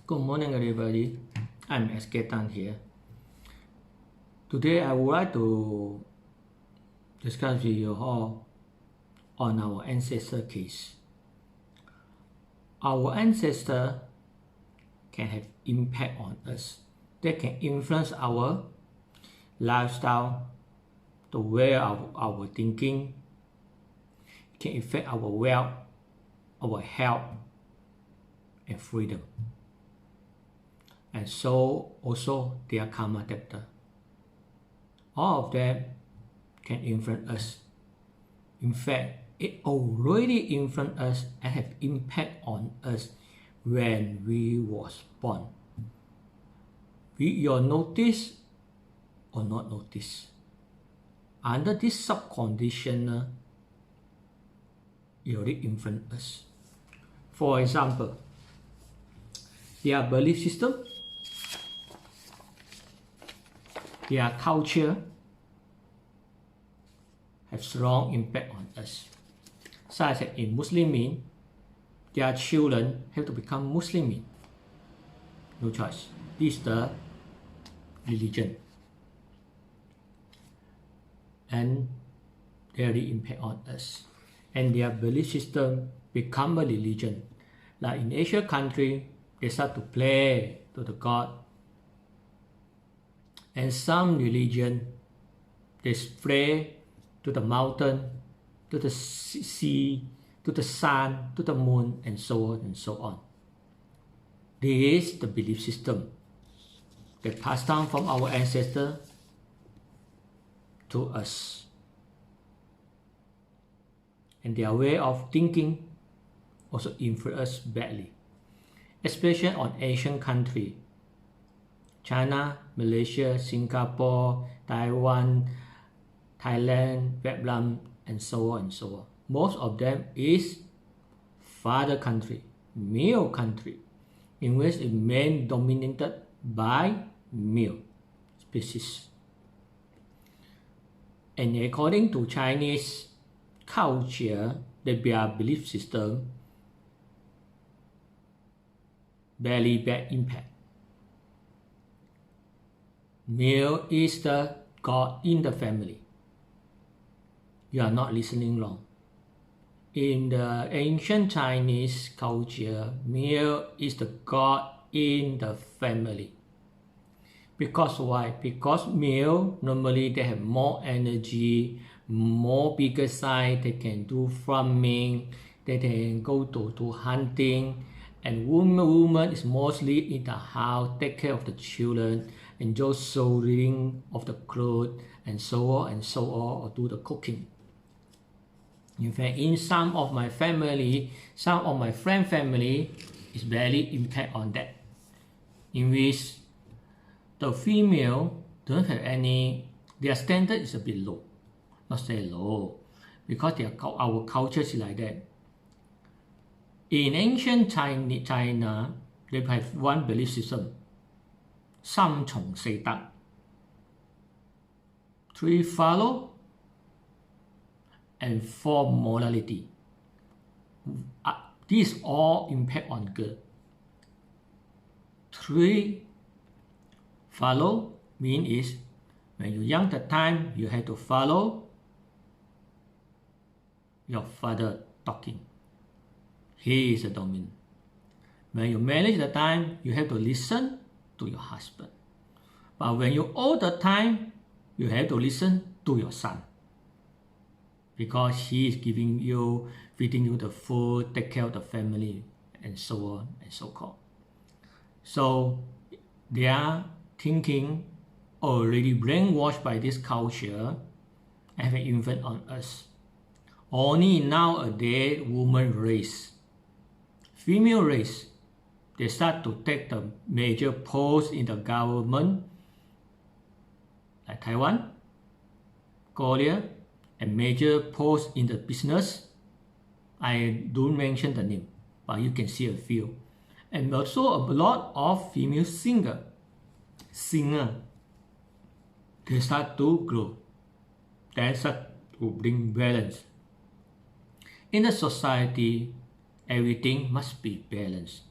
Good morning, everybody. I'm Ancestor here. Today, I would like to discuss with you all on our ancestor case. Our ancestor can have impact on us. They can influence our lifestyle, the way of our thinking. It can affect our wealth, our health, and freedom. And so also their karma debtor. All of them can influence us. In fact, it already influenced us and have impact on us when we was born. You notice or not notice. Under this subconditional, it already influence us. For example, their belief system, their culture have strong impact on us. Such as in Muslim, their children have to become Muslim. No choice. This is the religion. And they really impact on us. And their belief system become a religion. Like in Asian country, they start to pray to the God. And some religion, they pray to the mountain, to the sea, to the sun, to the moon, and so on and so on. This is the belief system that passed down from our ancestors to us. And their way of thinking also influence us badly, especially on Asian countries. China, Malaysia, Singapore, Taiwan, Thailand, Vietnam, and so on and so on. Most of them is father country, male country, in which it main dominated by male species. And according to Chinese culture, their belief system very bad impact. Male is the God in the family. You are not listening wrong. In the ancient Chinese culture, male is the God in the family. Because why? Because male, normally they have more energy, more bigger size, they can do farming, they can go to hunting, and woman is mostly in the house, take care of the children, and just sewing of the clothes, and so on and so on, or do the cooking. In fact, in some of my family, some of my friend family is very impact on that, in which the female don't have any, their standard is a bit low. Not say low, because our culture is like that. In ancient China, they have one belief system: 三從四德, 3 follow, and 4 morality. These all impact on girl. 3 follow mean is when you're young the time you have to follow your father talking. He is the dominant. When you marry the time you have to listen to your husband. But when you're old the time you have to listen to your son, because he is giving you, feeding you the food, take care of the family, and so on and so forth. So their thinking already brainwashed by this culture and have an influence on us. Only nowadays, woman race, female race, they start to take the major posts in the government, like Taiwan, Korea, and major posts in the business. I don't mention the name, but you can see a few. And also a lot of female singer, they start to grow. They start to bring balance. In the society, everything must be balanced.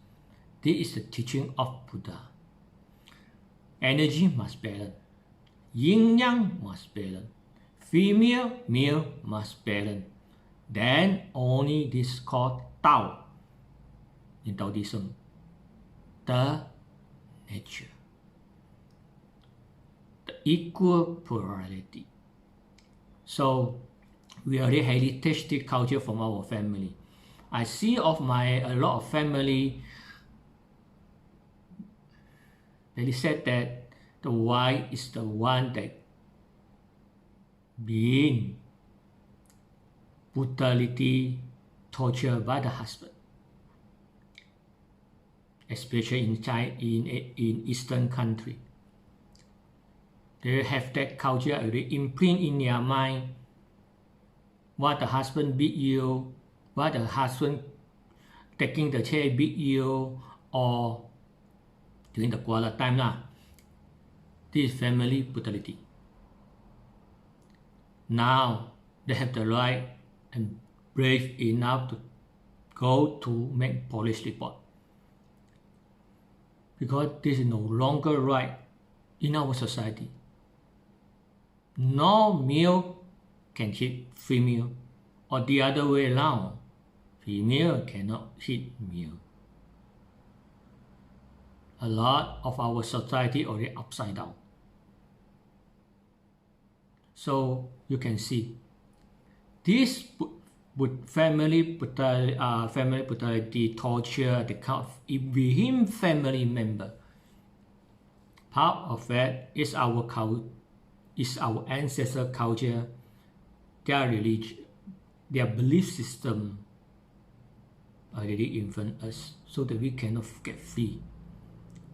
This is the teaching of Buddha. Energy must balance. Yin Yang must balance. Female, male must balance. Then only this is called Tao in Taoism. The nature. The equal plurality. So we already heritage the culture from our family. I see a lot of family they said that the wife is the one that being brutality tortured by the husband, especially in China, in Eastern country. They have that culture already imprint in their mind. What the husband beat you, what the husband taking the chair beat you, or during the quarrel time this is family brutality. Now they have the right and brave enough to go to make police report, because this is no longer right in our society. No male can hit female, or the other way around. Female cannot hit male. A lot of our society already upside down. So you can see this family brutality, torture, the kind of within family member. Part of that is our ancestor culture, their religion, their belief system already influence us, so that we cannot get free.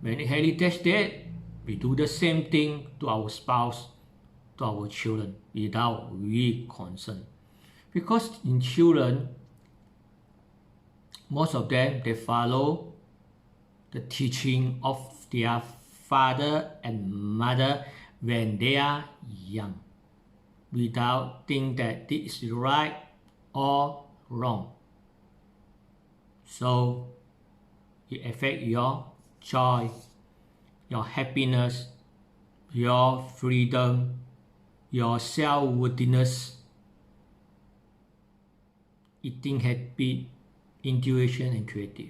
When heritage dead, we do the same thing to our spouse, to our children, without we concern. Because in children, most of them, they follow the teaching of their father and mother when they are young, without thinking that this is right or wrong. So it affects your joy, your happiness, your freedom, your self-worthiness, eating habit, intuition, and creative.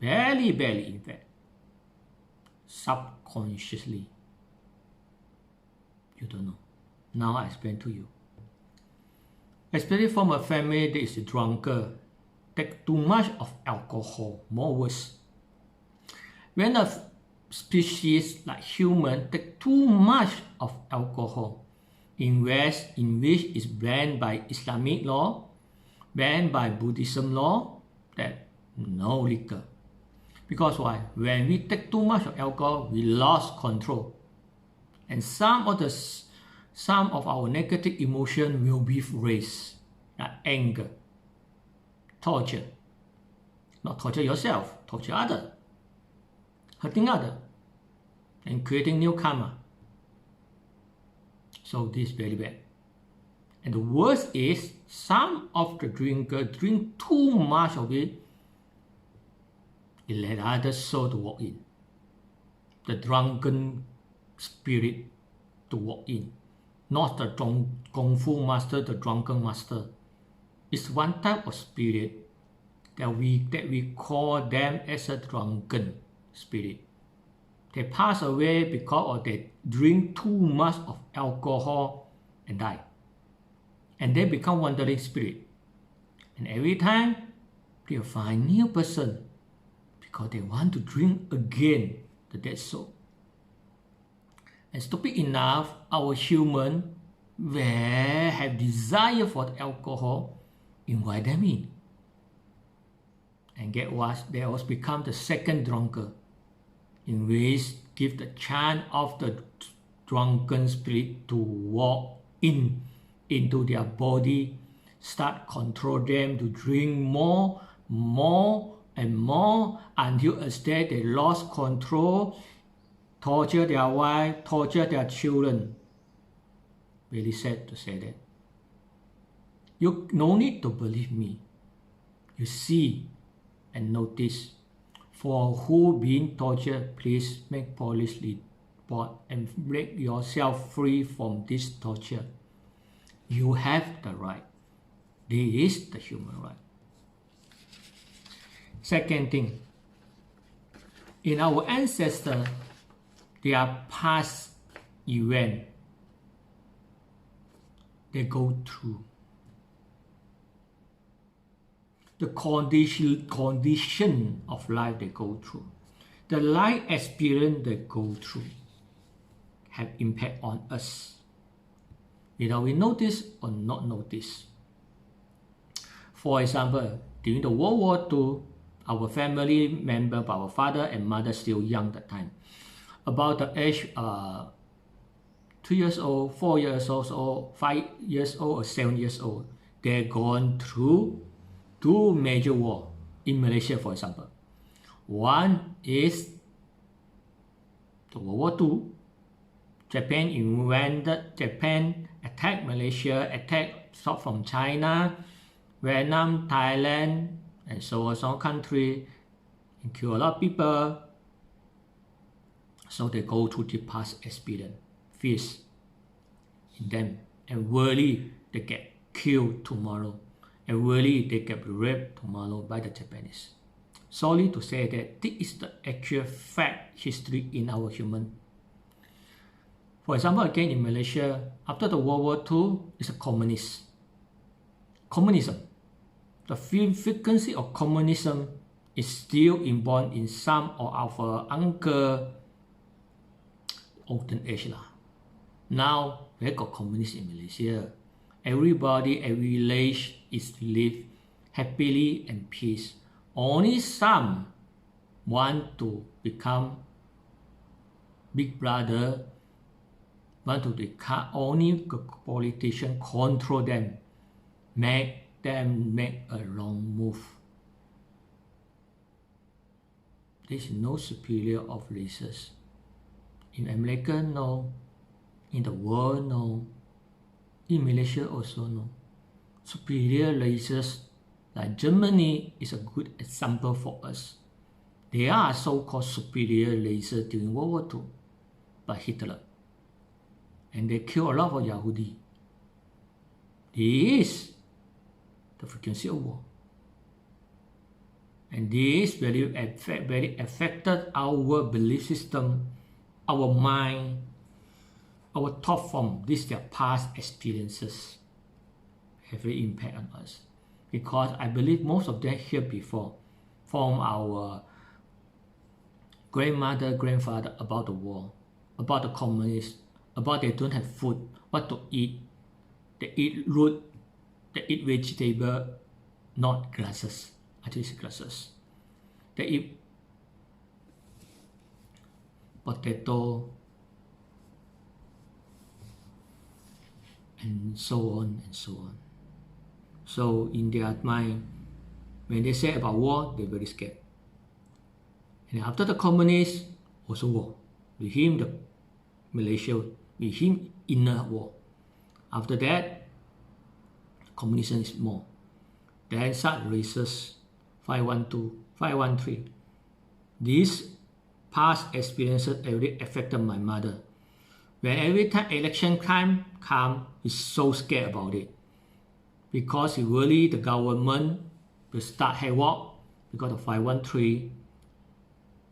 Very, very in fact. Subconsciously. You don't know. Now I explain to you. Especially from a family that is a drunkard, take too much of alcohol, more worse. When a species like human take too much of alcohol, in which is banned by Islamic law, banned by Buddhism law, that no liquor. Because why? When we take too much of alcohol, we lost control, and some of our negative emotion will be raised, like anger, torture. Not torture yourself, torture others, hurting others, and creating new karma. So this is very bad. And the worst is, some of the drinkers drink too much of it, it let other soul to walk in. The drunken spirit to walk in. Not the Kung Fu master, the drunken master. It's one type of spirit that we call them as a drunken spirit. They pass away because they drink too much of alcohol and die. And they become wandering spirit. And every time they'll find new person because they want to drink again the dead soul. And stupid enough, our human will have desire for the alcohol, invite them in. And get what? They also become the second drunkard, in which give the chance of the drunken spirit to walk into their body, start control them to drink more and more until as they lost control, torture their wife, torture their children. Very sad to say that. You no need to believe me. You see and notice For who being tortured, please make police report and break yourself free from this torture. You have the right. This is the human right. Second thing, in our ancestors, there are past events they go through. The condition of life they go through, the life experience they go through have impact on us. Whether we notice or not notice. For example, during the World War II, our family member, our father and mother still young at that time, about the age 3 years old, 4 years old, or 5 years old, or 7 years old, they're gone through 2 major wars in Malaysia, for example. One is the World War II. Japan attacked Malaysia, attacked stop from China, Vietnam, Thailand, and so on, some country, and kill a lot of people. So they go through the past experience, fears in them, and worry they get killed tomorrow, and worry they get raped tomorrow by the Japanese. Sorry to say that this is the actual fact history in our human. For example, again in Malaysia, after the World War II, it's a communism. The frequency of communism is still inborn in some of our uncle olden age. Now, we got communists in Malaysia. Everybody, every village is live happily and peace. Only some want to become big brother, want to become only politician control them, make them make a wrong move. There is no superior of races. In America, no. In the world, no. In Malaysia also, no. Superior races like Germany is a good example for us. They are so-called superior races during World War II by Hitler. And they kill a lot of Yahudi. This is the frequency of war. And this very affected our belief system, our mind, our thought form. These are their past experiences have an impact on us. Because I believe most of them here before from our grandmother, grandfather about the war, about the communists, about they don't have food, what to eat. They eat root, they eat vegetable, not grasses. Actually, it's grasses. They eat potato, and so on and so on. So in their mind, when they say about war, they're very scared. And after the communists, also war. With him, the Malaysia, with him, inner war. After that, communism is more. Then such races, 512, 513. These past experiences already affected my mother. When every time election time come, he's so scared about it. Because he worry the government will start havoc because of 513.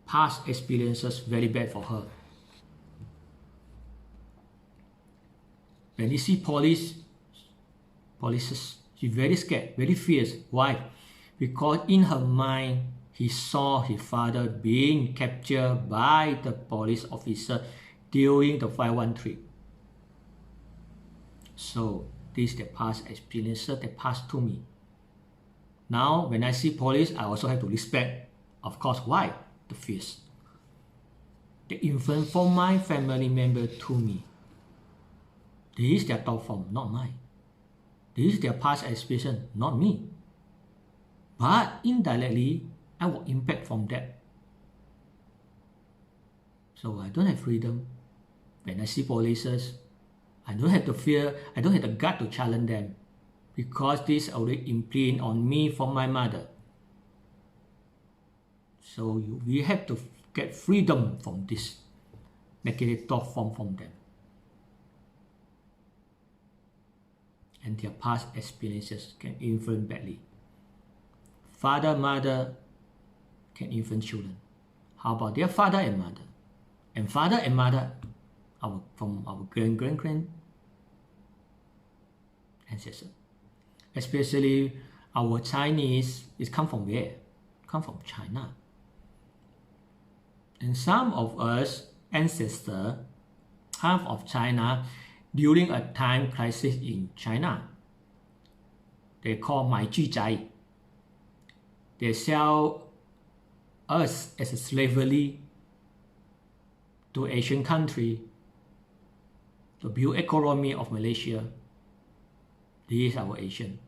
Past experiences very bad for her. When you see police, she's very scared, very fierce. Why? Because in her mind, he saw his father being captured by the police officer during the 513. So this is the past experiences that passed to me. Now, when I see police, I also have to respect. Of course, why? The fears. The influence from my family member to me. This is their thought form, not mine. This is their past experience, not me. But indirectly, I will impact from that. So I don't have freedom. When I see police, I don't have the fear, I don't have the gut to challenge them. Because this already imprinted on me from my mother. So we have to get freedom from this negative thought form from them. And their past experiences can influence badly. Father, mother can influence children. How about their father and mother? And father and mother from our grand ancestors. Especially our Chinese, it come from where? Come from China. And some of us ancestors, half of China, during a time crisis in China, they call 买巨宅. They sell us as a slavery to Asian country to build economy of Malaysia. This is our Asian.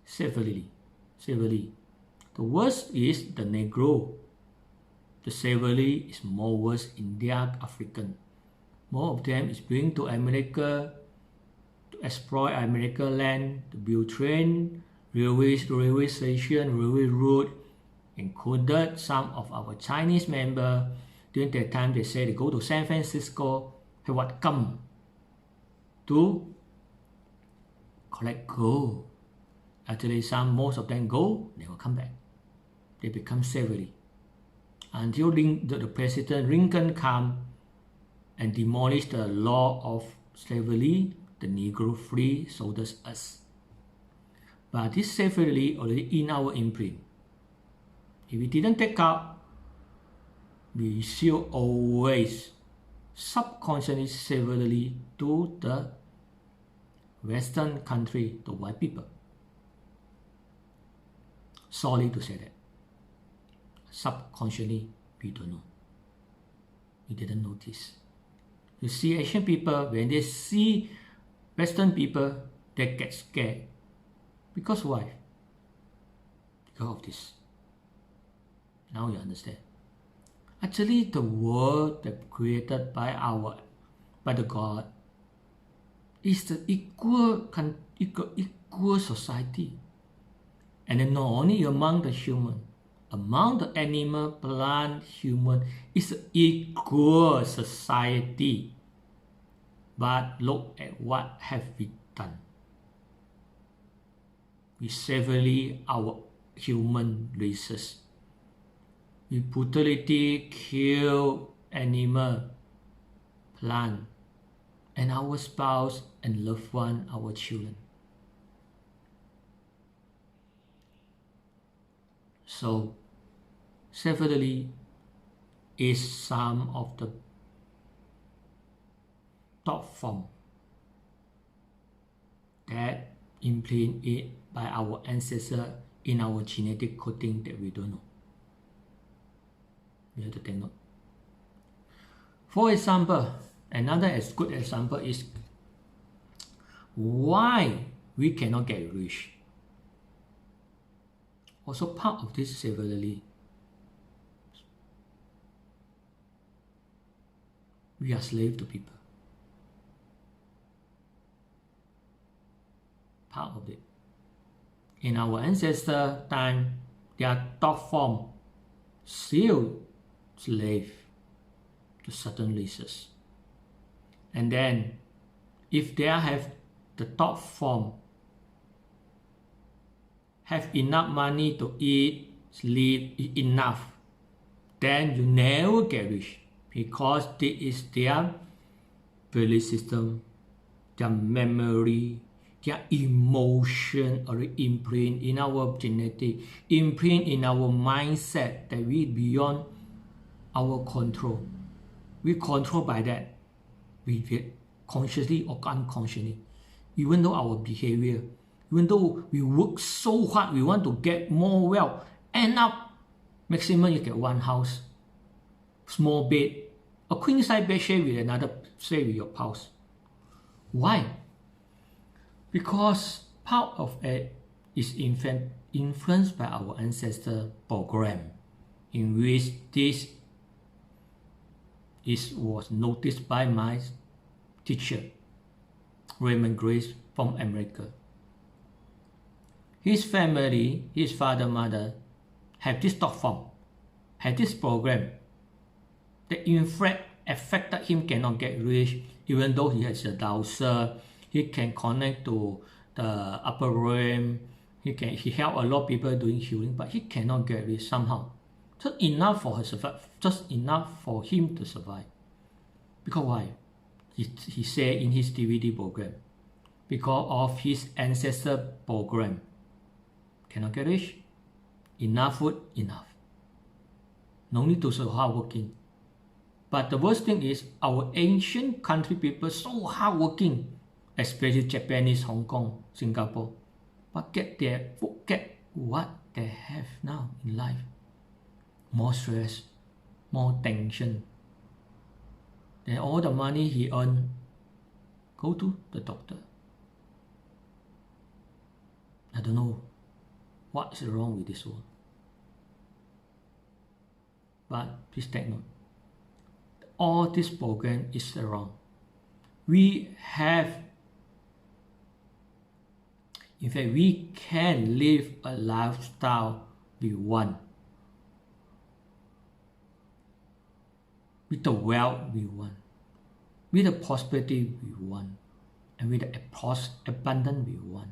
Slavery. The worst is the Negro. The slavery is more worse in their African. More of them is bring to America to exploit American land, to build train, railway station, railway road. Included some of our Chinese members. During that time, they say they go to San Francisco, have what come to collect gold. Actually, most of them go, never come back. They become slavery. Until the President Lincoln come and demolish the law of slavery, the Negro free soldiers us. But this slavery already in our imprint. If we didn't take out, we still always subconsciously slavery to the Western country, the white people. Sorry to say that. Subconsciously, we don't know. We didn't notice. You see, Asian people, when they see Western people, they get scared. Because why? Because of this. Now you understand. Actually, the world that created by the God is the equal society. And then not only among the human, among the animal, plant, human, is an equal society. But look at what have we done. We severely our human races. We brutally kill animal, plant, and our spouse and loved one, our children. So, severely is some of the thought form that imprint it by our ancestors in our genetic coding that we don't know. We have to take note. For example, another good example is why we cannot get rich. Also part of this severely. We are slave to people. Part of it. In our ancestor time, their thought form still slave to certain races. And then, if they have the thought form, have enough money to eat, sleep, enough, then you never get rich because this is their belief system, their memory, their emotion already imprint in our genetic, imprint in our mindset that we beyond our control. We control by that. We consciously or unconsciously. Even though our behavior, even though we work so hard, we want to get more wealth, end up maximum you get one house, small bed, a queen size bed share with another, share with your spouse. Why? Because part of it is influenced by our ancestor program, in which this was noticed by my teacher, Raymond Grace from America. His family, his father, mother, have this thought form, have this program that in fact affected him cannot get rich, even though he has a dowser, he can connect to the upper realm, he help a lot of people doing healing, but he cannot get rich somehow. Just enough for her survive, just enough for him to survive. Because why? He said in his DVD program, because of his ancestor program, cannot get rich, enough food, enough. No need to so hard working. But the worst thing is our ancient country people so hard working, especially Japanese, Hong Kong, Singapore, but forget what they have now in life. More stress, more tension. Then all the money he earned go to the doctor. I don't know what is wrong with this world. But please take note. All this program is wrong. We have, in fact, we can live a lifestyle we want, with the wealth we want, with the prosperity we want, and with the abundance we want,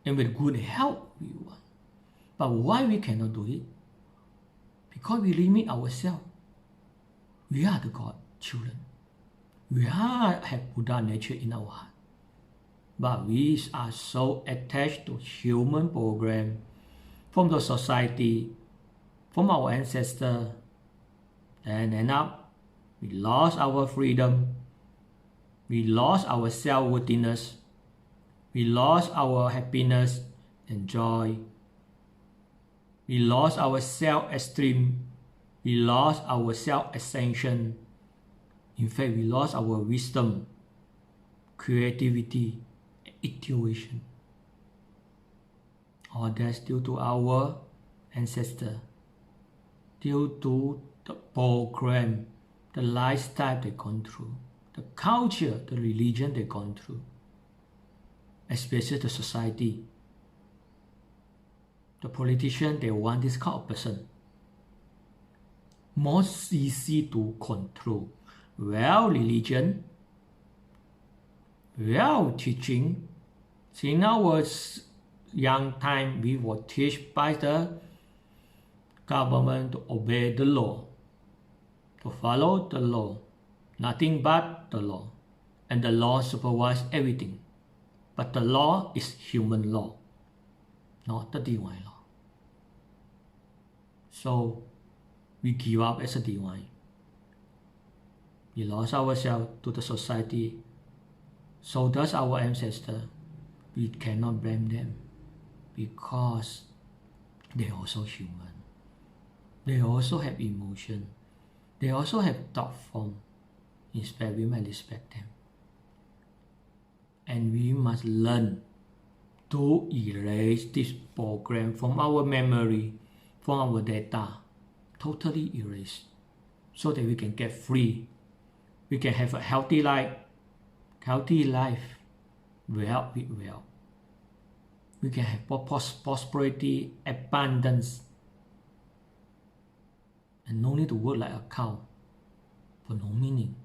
and with good health we want. But why we cannot do it? Because we limit ourselves. We are the God children. We have Buddha nature in our heart. But we are so attached to human program from the society, from our ancestors, and end up we lost our freedom, we lost our self-worthiness, we lost our happiness and joy, we lost our self-esteem, we lost our self-ascension. In fact, we lost our wisdom, creativity, intuition. All that's due to our ancestors, due to the program, the lifestyle they've gone through, the culture, the religion they've gone through, especially the society. The politician, they want this kind of person. More easy to control. Well, religion, well, teaching. In our young time, we were taught by the government to obey the law, to follow the law, nothing but the law. And the law supervises everything. But the law is human law, not the divine law. So we give up as a divine. We lost ourselves to the society. So does our ancestor. We cannot blame them because they are also human. They also have emotion. They also have thought form. Instead, we must respect them. And we must learn to erase this program from our memory, from our data, totally erase, so that we can get free. We can have a healthy life, well with well. We can have prosperity, abundance, and no need to work like a cow for no meaning.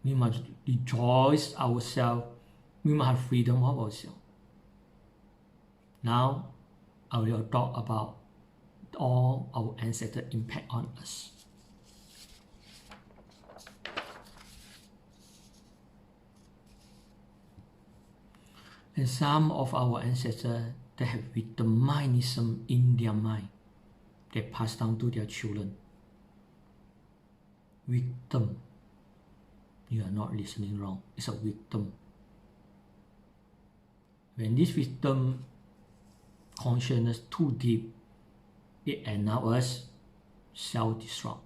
We must rejoice ourselves. We must have freedom of ourselves. Now, I will talk about all our ancestors' impact on us. And some of our ancestors, they have victimism in their mind. They pass down to their children. Victim. You are not listening wrong. It's a victim. When this victim consciousness too deep, it enables us self-destruct,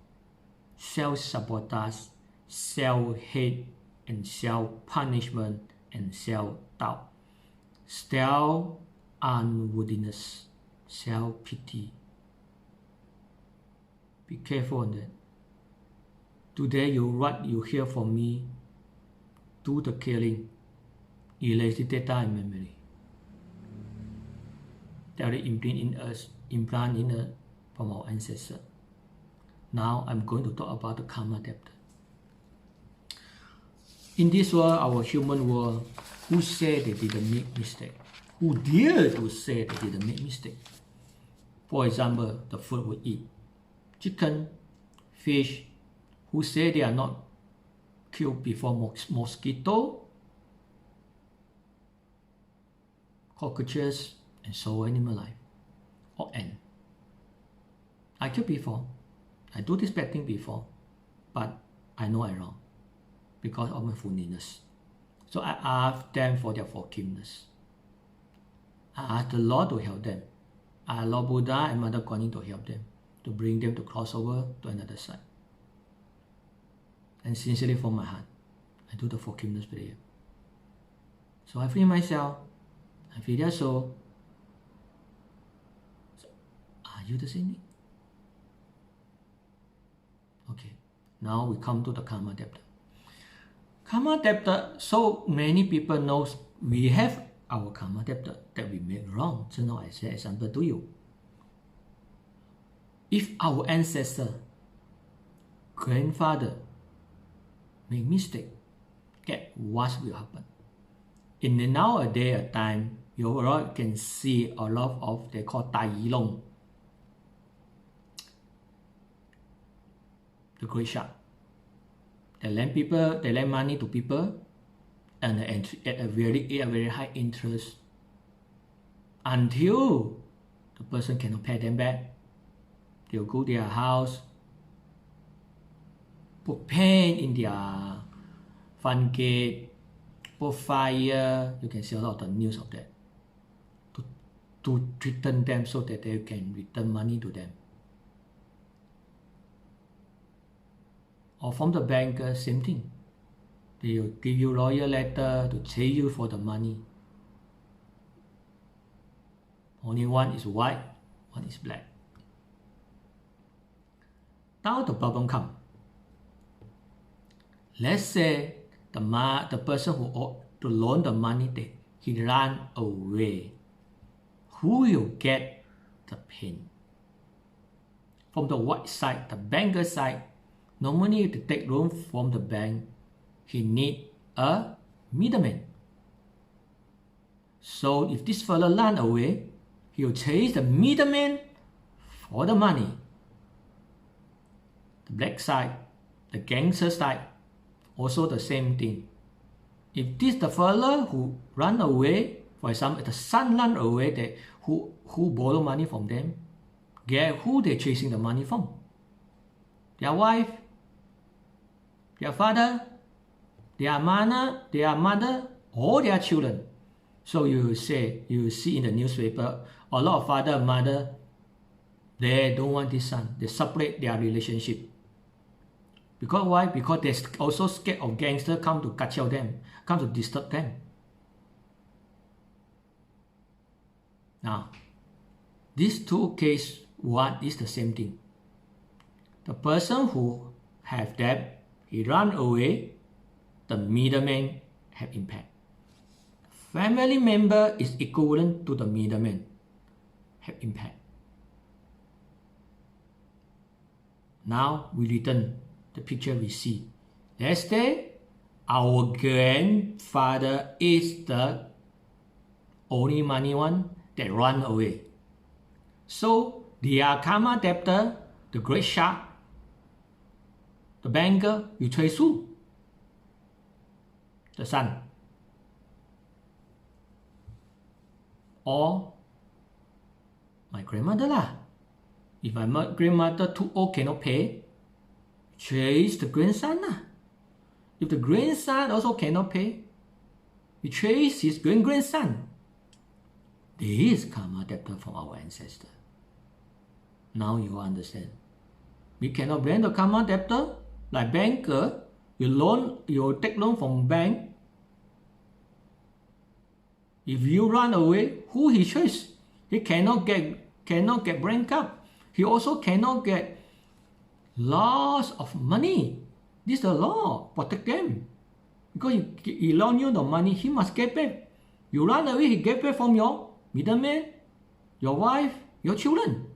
self-sabotage, self-hate, and self-punishment, and self-doubt, self-unworthiness, self-pity. Be careful on that. Today, what you hear from me, do the killing, erase the data and memory. That will implant in us, implant in from our ancestors. Now I'm going to talk about the karma debtor. In this world, our human world, who say they didn't make mistake? Who dare to say they didn't make mistake? For example, the food we eat, chicken, fish, who say they are not killed before mosquito, cockroaches, and so animal life, or ant. I killed before. I do this bad thing before, but I know I'm wrong because of my foolishness. So I ask them for their forgiveness. I ask the Lord to help them. I ask Lord Buddha and Mother Guan Yin to help them, to bring them to cross over to another side. And sincerely from my heart, I do the forgiveness prayer. So I free myself, I free their soul. So, are you the same? Okay, now we come to the karma debtor. Karma debtor, so many people know we have our karma debtor that we make wrong. So now I say example to you. If our ancestor, grandfather, make mistake, what will happen? In the nowadays time, you all can see a lot of they call Tai Long, the great shark. They lend money to people, and at a very high interest until the person cannot pay them back. They'll go to their house, put paint in their front gate, put fire. You can see a lot of the news of that to threaten them so that they can return money to them. Or from the bank, same thing. They will give you lawyer letter to chase you for the money. Only one is white, one is black. Now the problem comes. Let's say the person who ought to loan the money, he ran away. Who will get the pain? From the white side, the banker side, normally to take loan from the bank, he need a middleman. So if this fellow run away, he will chase the middleman for the money. The black side, the gangster side, also the same thing. If this the fellow who run away, for example, the son run away, who borrow money from them, guess who they chasing the money from? Their wife, their father, their mother, or their children. So you see in the newspaper, a lot of father and mother, they don't want this son. They separate their relationship. Because why? Because they're also scared of gangsters come to kacau them, come to disturb them. Now, these two cases, one is the same thing. The person who have debt, he run away, the middleman have impact. Family member is equivalent to the middleman, have impact. Now we return the picture we see. Let's say our grandfather is the only money one that run away. So their karma debtor, the great shark, the banker, will chase who? The son. Or my grandmother lah. If my grandmother too old cannot pay, chase the grandson lah. If the grandson also cannot pay, we chase his grandson. This is karma debtor from our ancestor. Now you understand. We cannot blame the karma debtor. Like banker, you take loan from bank. If you run away, who he chase? He cannot get bankrupt. He also cannot get loss of money. This is the law. Protect them. Because he loan you the money, he must get back. You run away, he get back from your middleman, your wife, your children.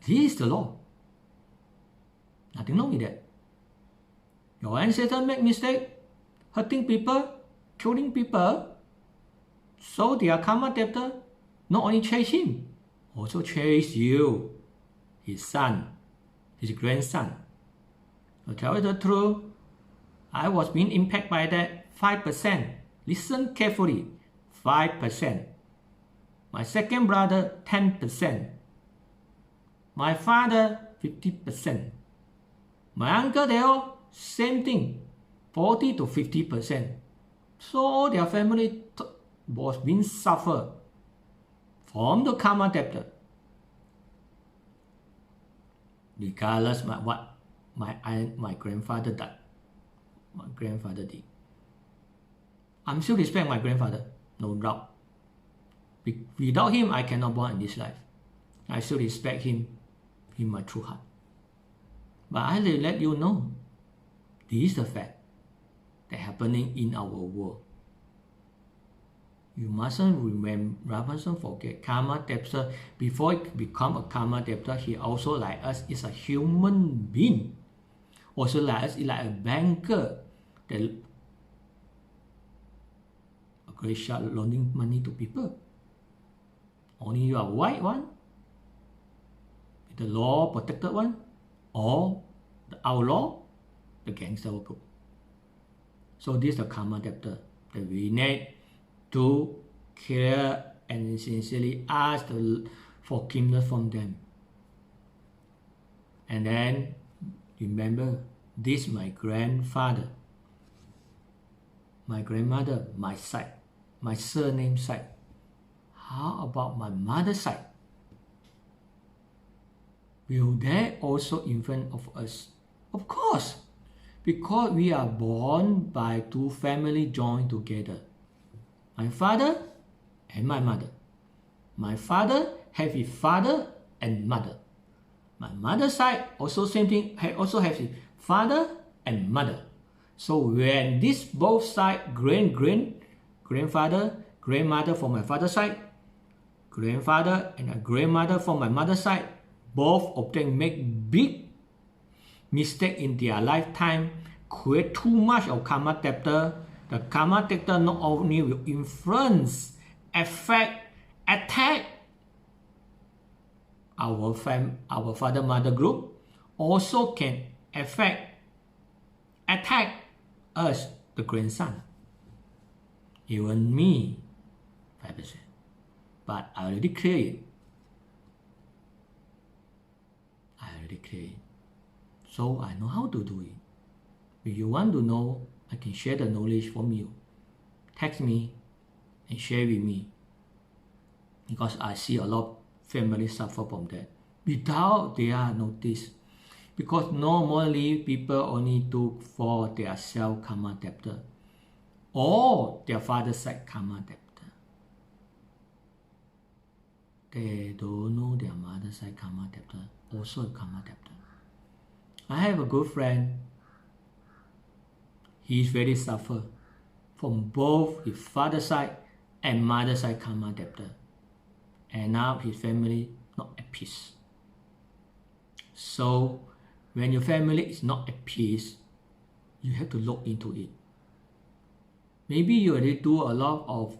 This is the law. Nothing wrong with that. Your ancestors make mistake, hurting people, killing people. So their karma debtor not only chase him, also chase you, his son, his grandson. To tell you the truth, I was being impacted by that 5%. Listen carefully, 5%. My second brother, 10%. My father, 50%. My uncle, they all, same thing, 40 to 50%. So their family was being suffered from the karma debtor. Regardless of what my grandfather did. My grandfather did. I'm still respect my grandfather, no doubt. Without him, I cannot born in this life. I still respect him in my true heart. But I will let you know, this is the fact that happening in our world. You mustn't forget, karma debtor, before he become a karma debtor, he also like us is a human being. Also like us is like a banker that a great shot loaning money to people. Only you are white one, the law protected one, or the outlaw, the gangster group. So this is the karma debtor that we need to care and sincerely ask the forgiveness from them. And then remember, this my grandfather, my grandmother, my side, my surname side. How about my mother's side? Will they also influence of us? Of course, because we are born by two families joined together. My father and my mother. My father have his father and mother. My mother's side also same thing, also have his father and mother. So when this both side, grandfather, grandmother from my father's side, grandfather and a grandmother from my mother's side, both of them make big mistake in their lifetime, create too much of karma debtor. The karma debtor not only will influence, affect, attack our father-mother group, also can affect, attack us, the grandson. Even me, 5%. But I already clear it. So I know how to do it. If you want to know, I can share the knowledge from you. Text me and share with me. Because I see a lot of families suffer from that without their notice. Because normally people only look for their self karma debtor or their father's side karma debtor. They don't know their mother's side karma debtor, also a karma debtor. I have a good friend. He is very suffer from both his father's side and mother's side karma debtor. And now his family not at peace. So when your family is not at peace, you have to look into it. Maybe you already do a lot of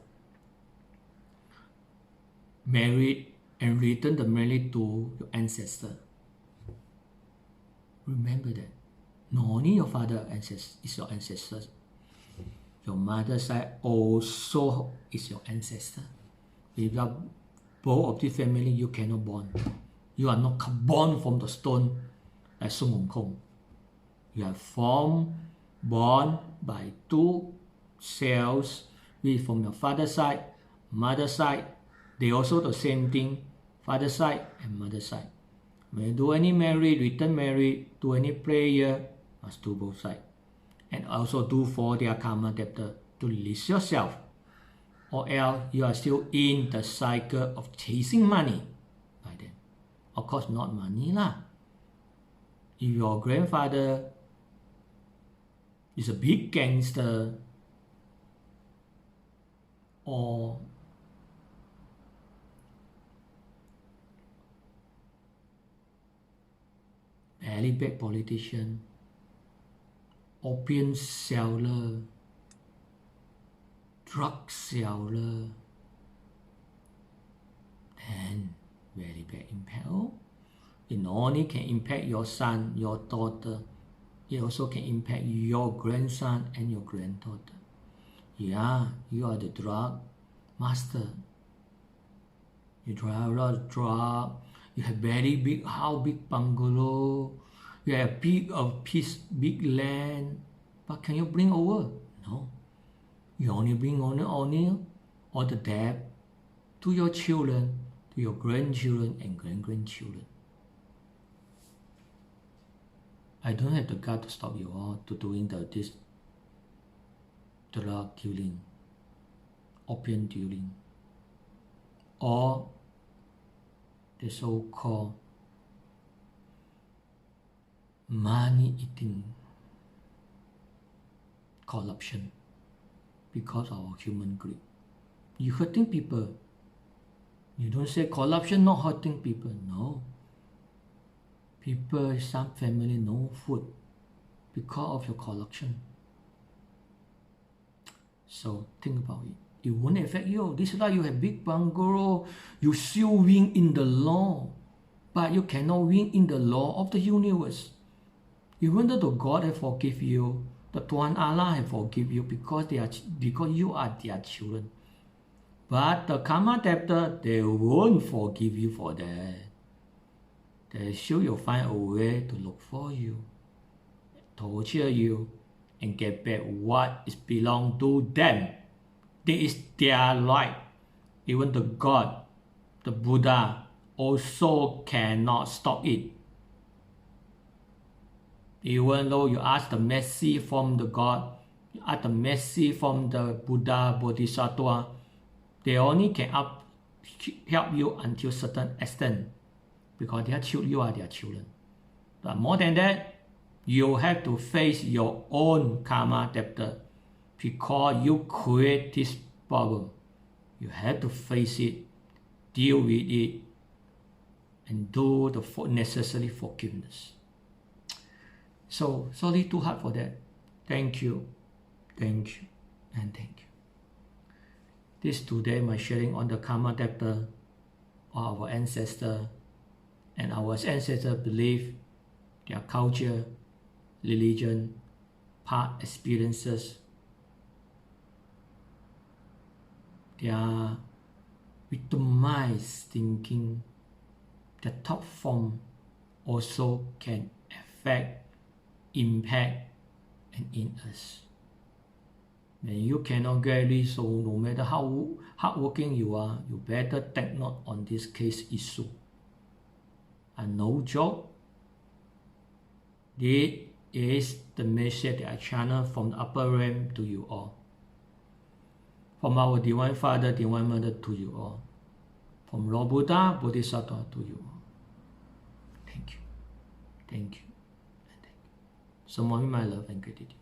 married and return the marriage to your ancestor. Remember that. Not only your father is your ancestor, your mother's side also is your ancestor. Without both of these family, you cannot born. You are not born from the stone like Sun Wukong. You are born by two cells from your father's side, mother's side. They also the same thing, father's side and mother's side. When you do any marriage, return marriage, do any prayer, must do both sides. And also do for their karma debtor to release yourself. Or else you are still in the cycle of chasing money by them. Of course, not money lah. If your grandfather is a big gangster or very bad politician, opium seller, drug seller, then very bad impact. It not only can impact your son, your daughter, it also can impact your grandson and your granddaughter. Yeah, you are the drug master. You drive a lot of drug. You have very big house, big bungalow. You have big big land. But can you bring over? No. You only bring only all the debt to your children, to your grandchildren and grandchildren. I don't have the gut to stop you all to doing this drug dealing, opium dealing, or the so-called money-eating corruption because of our human greed. You hurting people. You don't say corruption not hurting people. No. People, some family, no food because of your corruption. So think about it. It won't affect you. This is why you have big bungalow. You still win in the law, but you cannot win in the law of the universe. Even though the God has forgive you, the Tuhan Allah has forgive you because you are their children. But the karma debtor, they won't forgive you for that. They sure will find a way to look for you, torture you, and get back what is belong to them. This is their right. Even the God, the Buddha, also cannot stop it. Even though you ask the mercy from the God, you ask the mercy from the Buddha, Bodhisattva, they only can help you until certain extent because you are their children. But more than that, you have to face your own karma debtor because you create this problem. You have to face it, deal with it, and do the necessary forgiveness. So, sorry too hard for that. Thank you, and thank you. This today my sharing on the karma debtor of our ancestor, and our ancestor belief, their culture, religion, past experiences, their victimized thinking, the thought form also can affect, impact, and in us. And you cannot get it, so no matter how hardworking you are, you better take note on this case issue. And no joke, this is the message that I channel from the upper realm to you all. From our Divine Father, Divine Mother to you all. From Lord Buddha, Bodhisattva to you all. Thank you, and thank you. So much my love and gratitude.